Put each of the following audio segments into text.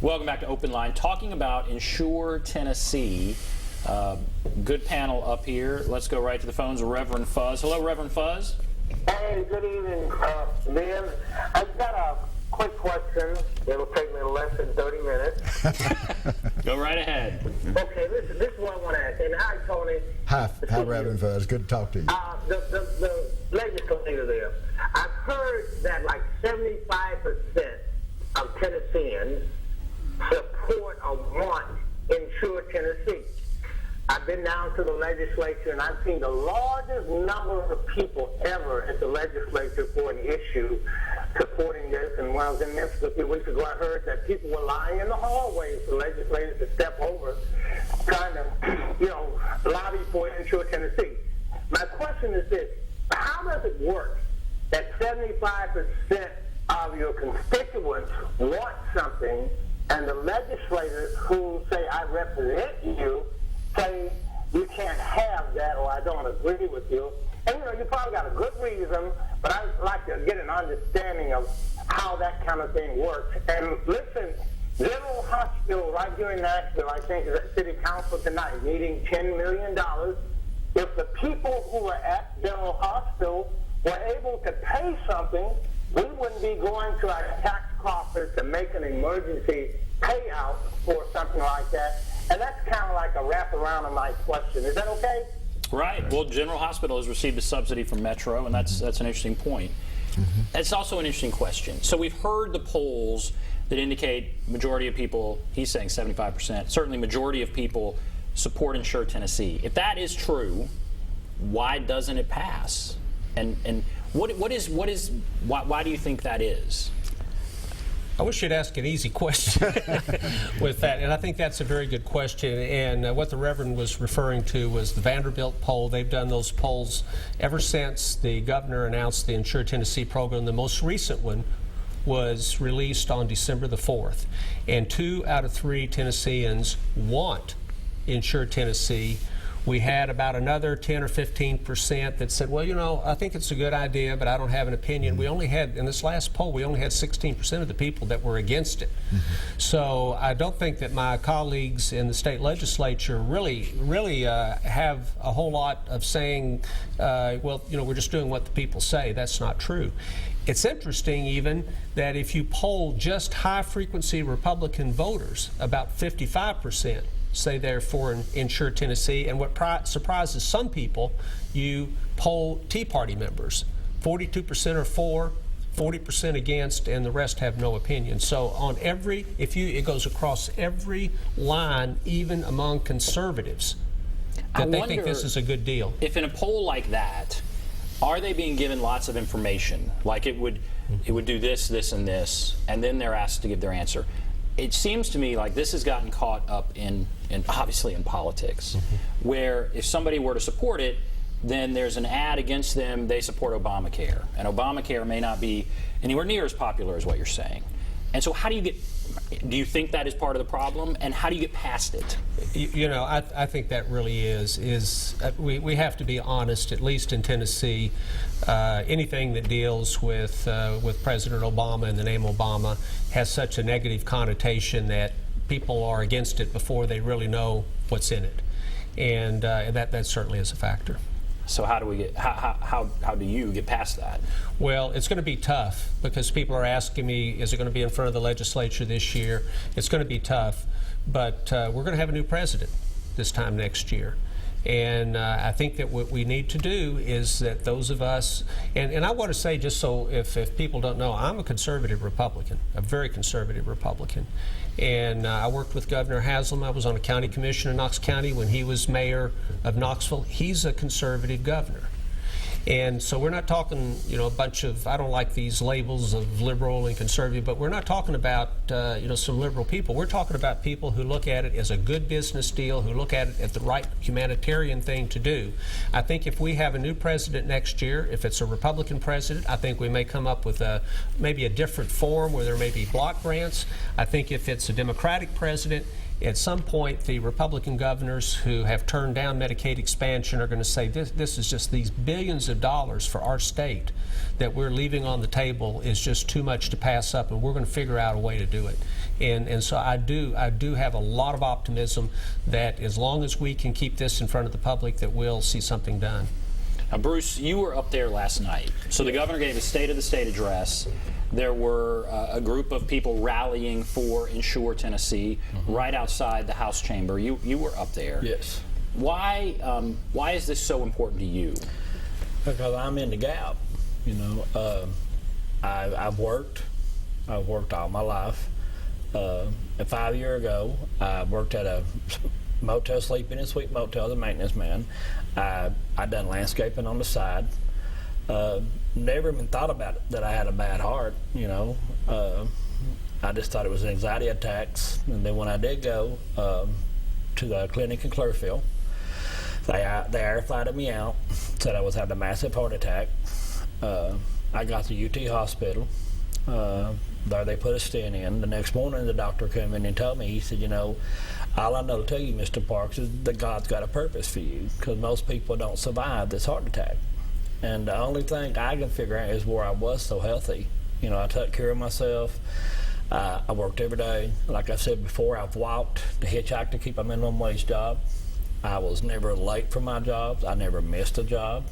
Welcome back to OpenLine, talking about Insure Tennessee. Good panel up here. Let's go right to the phones. Reverend Fuzz. Hello, Reverend Fuzz. Hey, good evening, Ben. I've got a quick question. It'll take me less than 30 minutes. Go right ahead. Okay, this is what I want to ask. And hi, Tony. Hi, Reverend Fuzz. Good to talk to you. The legislator there, I've heard that like 75% of Tennesseans support or want Insure Tennessee. I've been down to the legislature and I've seen the largest number of people ever at the legislature for an issue supporting this. And when I was in Memphis a few weeks ago, I heard that people were lying in the hallways for legislators to step over, trying to, lobby for Insure Tennessee. My question is this: how does it work that 75% of your constituents want something, and the legislators who say I represent you say you can't have that, or I don't agree with you? And you probably got a good reason, but I'd like to get an understanding of how that kind of thing works. And listen, General Hospital right here in Nashville, I think, is at City Council tonight, needing $10 million. If the people who were at General Hospital were able to pay something, we wouldn't be going to our tax coffers to make an emergency payout for something like that. And that's kind of like a wraparound of my question. Is that okay? Right. Well, General Hospital has received a subsidy from Metro, and that's an interesting point. It's also an interesting question. So we've heard the polls that indicate majority of people, he's saying 75%, certainly majority of people support Insure Tennessee. If that is true, why doesn't it pass? And why do you think that is? I wish you'd ask an easy question with that, and I think that's a very good question. And what the Reverend was referring to was the Vanderbilt poll. They've done those polls ever since the governor announced the Insure Tennessee program. The most recent one was released on December the 4th, and 2 out of 3 Tennesseans want Insure Tennessee. We had about another 10 or 15% that said, well, I think it's a good idea, but I don't have an opinion. We only had, in this last poll, we only had 16% of the people that were against it. So I don't think that my colleagues in the state legislature really have a whole lot of saying, we're just doing what the people say. That's not true. It's interesting even that if you poll just high-frequency Republican voters, about 55% say they're for Insure Tennessee, and what surprises some people, you poll Tea Party members. 42% are for, 40% against, and the rest have no opinion. So on it goes across every line, even among conservatives, that they think this is a good deal. If in a poll like that, are they being given lots of information? Like it would do this, this, and this, and then they're asked to give their answer. It seems to me like this has gotten caught up in obviously in politics, where if somebody were to support it, then there's an ad against them, they support Obamacare. And Obamacare may not be anywhere near as popular as what you're saying. And so how do you think that is part of the problem, and how do you get past it? I think that really is we have to be honest, at least in Tennessee. Anything that deals with President Obama and the name Obama has such a negative connotation that people are against it before they really know what's in it, and that certainly is a factor. So how do you get past that? Well, it's going to be tough because people are asking me, is it going to be in front of the legislature this year? It's going to be tough, but we're going to have a new president this time next year. And I think that what we need to do is that those of us, and I want to say, just so if people don't know, I'm a conservative Republican, a very conservative Republican. And I worked with Governor Haslam. I was on a county commission in Knox County when he was mayor of Knoxville. He's a conservative governor. And so we're not talking, a bunch of, I don't like these labels of liberal and conservative, but we're not talking about, some liberal people. We're talking about people who look at it as a good business deal, who look at it as the right humanitarian thing to do. I think if we have a new president next year, if it's a Republican president, I think we may come up with maybe a different form where there may be block grants. I think if it's a Democratic president, At some point, the Republican governors who have turned down Medicaid expansion are going to say this is just these billions of dollars for our state that we're leaving on the table is just too much to pass up, and we're going to figure out a way to do it. And so I do have a lot of optimism that as long as we can keep this in front of the public, that we'll see something done. Now, Bruce, you were up there last night. So the governor gave a State of the State address. There were a group of people rallying for Insure Tennessee right outside the House chamber. You were up there. Yes. Why is this so important to you? Because I'm in the gap. You know, I've worked all my life. 5 years ago, I worked at a motel, sleeping in a suite motel as a maintenance man. I done landscaping on the side. Never even thought about it, that I had a bad heart, you know. I just thought it was anxiety attacks. And then when I did go to the clinic in Clearfield, they air flighted me out, said I was having a massive heart attack. I got to UT hospital. There they put a stent in. The next morning the doctor came in and told me, he said, you know, all I know to tell you, Mr. Parks, is that God's got a purpose for you, because most people don't survive this heart attack. And the only thing I can figure out is where I was so healthy. You know, I took care of myself. I worked every day. Like I said before, I've walked to hitchhike to keep a minimum wage job. I was never late for my jobs. I never missed a job.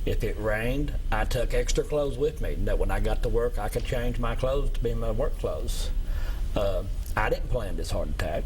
If it rained, I took extra clothes with me, that when I got to work, I could change my clothes to be my work clothes. I didn't plan this heart attack.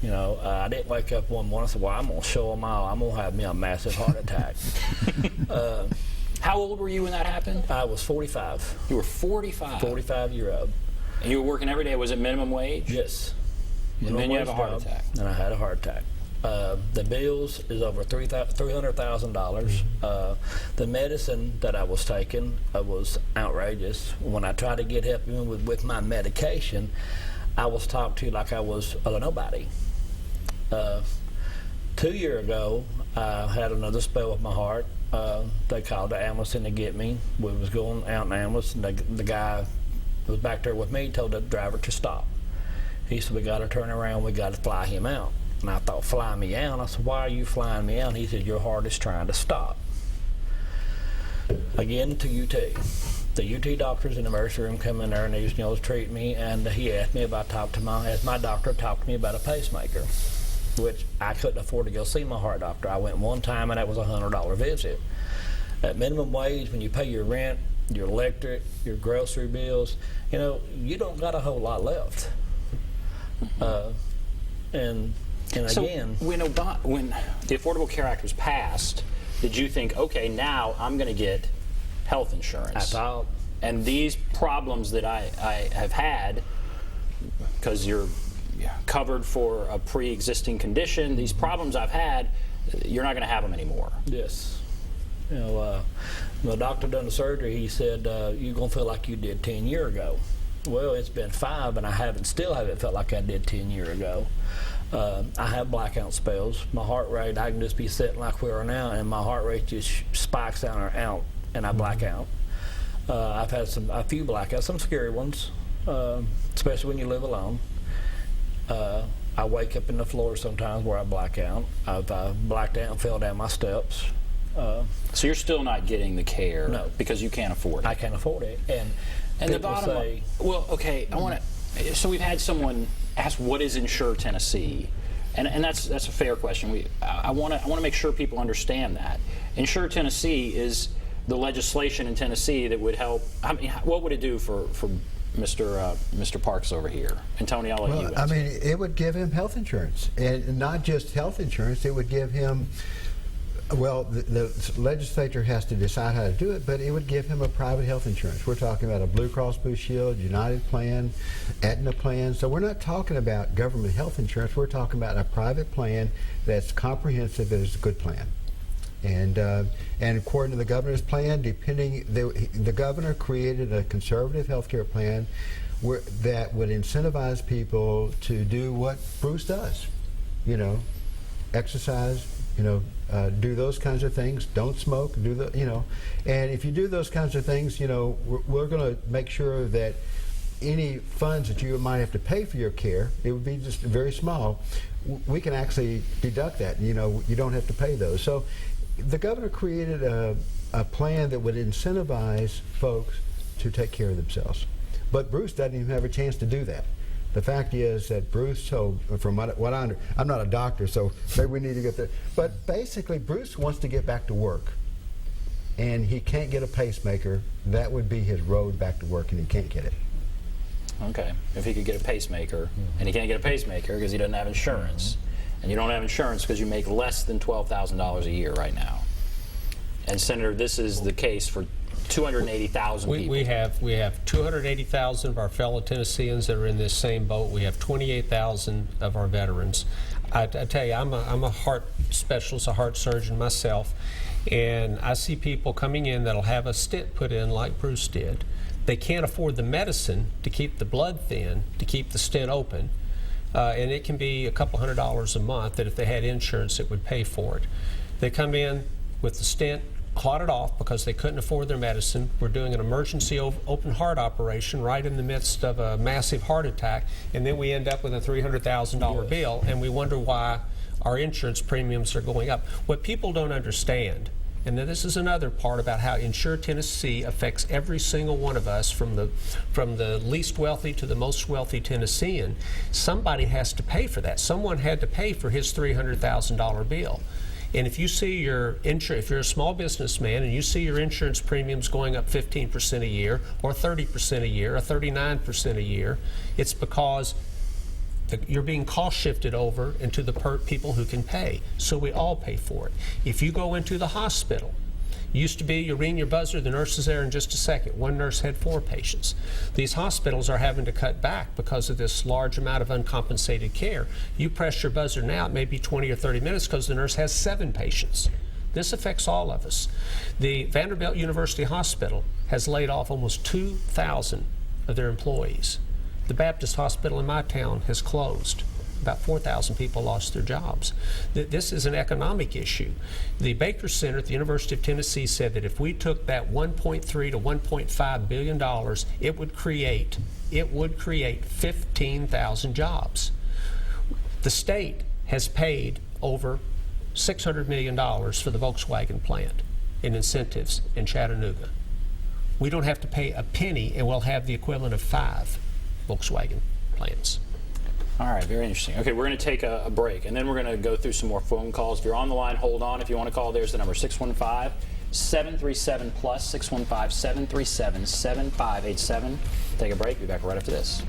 You know, I didn't wake up one morning and say, well, I'm going to show them all. I'm going to have me a massive heart attack. How old were you when that happened? I was 45. You were 45? 45-year-old. And you were working every day. Was it minimum wage? Yes. And then you have a heart attack. And I had a heart attack. The bills is over $300,000. The medicine that I was taking was outrageous. When I tried to get help even with my medication, I was talked to like I was a nobody. 2 years ago, I had another spell with my heart. They called the ambulance in to get me. We was going out in the ambulance, and the guy who was back there with me told the driver to stop. He said, we got to turn around, we got to fly him out. And I thought, fly me out? I said, why are you flying me out? And he said, your heart is trying to stop. Again, to UT. The UT doctors in the emergency room come in there and they was treat me, and he asked me if I asked my doctor to talk to me about a pacemaker, which I couldn't afford to go see my heart doctor. I went one time and that was a $100 visit. At minimum wage, when you pay your rent, your electric, your grocery bills, you know, you don't got a whole lot left. And so again, when the Affordable Care Act was passed, did you think, okay, now I'm going to get health insurance? I thought, and these problems that I have had, because you're covered for a pre-existing condition, these problems I've had, you're not going to have them anymore. yes. You know, the doctor done the surgery, he said, you're going to feel like you did 10 years ago. Well, it's been 5 and I still haven't felt like I did 10 years ago. I have blackout spells. My heart rate, I can just be sitting like we are now, and my heart rate just spikes out and I black out. I've had a few blackouts, some scary ones, especially when you live alone. I wake up in the floor sometimes where I black out. I've blacked out and fell down my steps. So you're still not getting the care? No. Because you can't afford it? I can't afford it. And the bottom line, well, okay, I want to, so we've had someone ask, what is Insure Tennessee? And that's a fair question. I want to make sure people understand that. Insure Tennessee is the legislation in Tennessee that would help. I mean, what would it do for Mr. Parks over here? And Tony, I'll let you answer. I mean, it would give him health insurance, and not just health insurance. It would give him, well, the legislature has to decide how to do it, but it would give him a private health insurance. We're talking about a Blue Cross Blue Shield, United plan, Aetna plan. So we're not talking about government health insurance. We're talking about a private plan that's comprehensive and is a good plan. And according to the governor's plan, the governor created a conservative health care plan that would incentivize people to do what Bruce does. You know, exercise, do those kinds of things. Don't smoke. And if you do those kinds of things, we're going to make sure that any funds that you might have to pay for your care, it would be just very small. We can actually deduct that. You know, you don't have to pay those. So the governor created a plan that would incentivize folks to take care of themselves. But Bruce doesn't even have a chance to do that. The fact is that Bruce told, from what I under, I'm not a doctor, so maybe we need to get there. But basically, Bruce wants to get back to work, and he can't get a pacemaker. That would be his road back to work, and he can't get it. Okay, if he could get a pacemaker, and he can't get a pacemaker because he doesn't have insurance, and you don't have insurance because you make less than $12,000 a year right now. And Senator, this is the case for 280,000 people. We have 280,000 of our fellow Tennesseans that are in this same boat. We have 28,000 of our veterans. I tell you, I'm a heart specialist, a heart surgeon myself, and I see people coming in that'll have a stent put in like Bruce did. They can't afford the medicine to keep the blood thin, to keep the stent open, and it can be a couple $100 a month that if they had insurance it would pay for it. They come in with the stent clotted off because they couldn't afford their medicine. We're doing an emergency open heart operation right in the midst of a massive heart attack, and then we end up with a $300,000 bill, and we wonder why our insurance premiums are going up. What people don't understand, and this is another part about how Insure Tennessee affects every single one of us, from the least wealthy to the most wealthy Tennessean. Somebody has to pay for that. Someone had to pay for his $300,000 bill. And if you see if you're a small businessman and you see your insurance premiums going up 15% a year, or 30% a year, or 39% a year, it's because you're being cost shifted over into the people who can pay. So we all pay for it. If you go into the hospital, used to be you ring your buzzer, the nurse is there in just a second. One nurse had 4 patients. These hospitals are having to cut back because of this large amount of uncompensated care. You press your buzzer now, it may be 20 or 30 minutes because the nurse has 7 patients. This affects all of us. The Vanderbilt University Hospital has laid off almost 2,000 of their employees. The Baptist Hospital in my town has closed. About 4,000 people lost their jobs. This is an economic issue. The Baker Center at the University of Tennessee said that if we took that $1.3 to $1.5 billion, it would create 15,000 jobs. The state has paid over $600 million for the Volkswagen plant in incentives in Chattanooga. We don't have to pay a penny, and we'll have the equivalent of 5 Volkswagen plants. All right, very interesting. Okay, we're going to take a break, and then we're going to go through some more phone calls. If you're on the line, hold on. If you want to call, there's the number, 615-737-PLUS, 615-737-7587. Take a break. Be back right after this.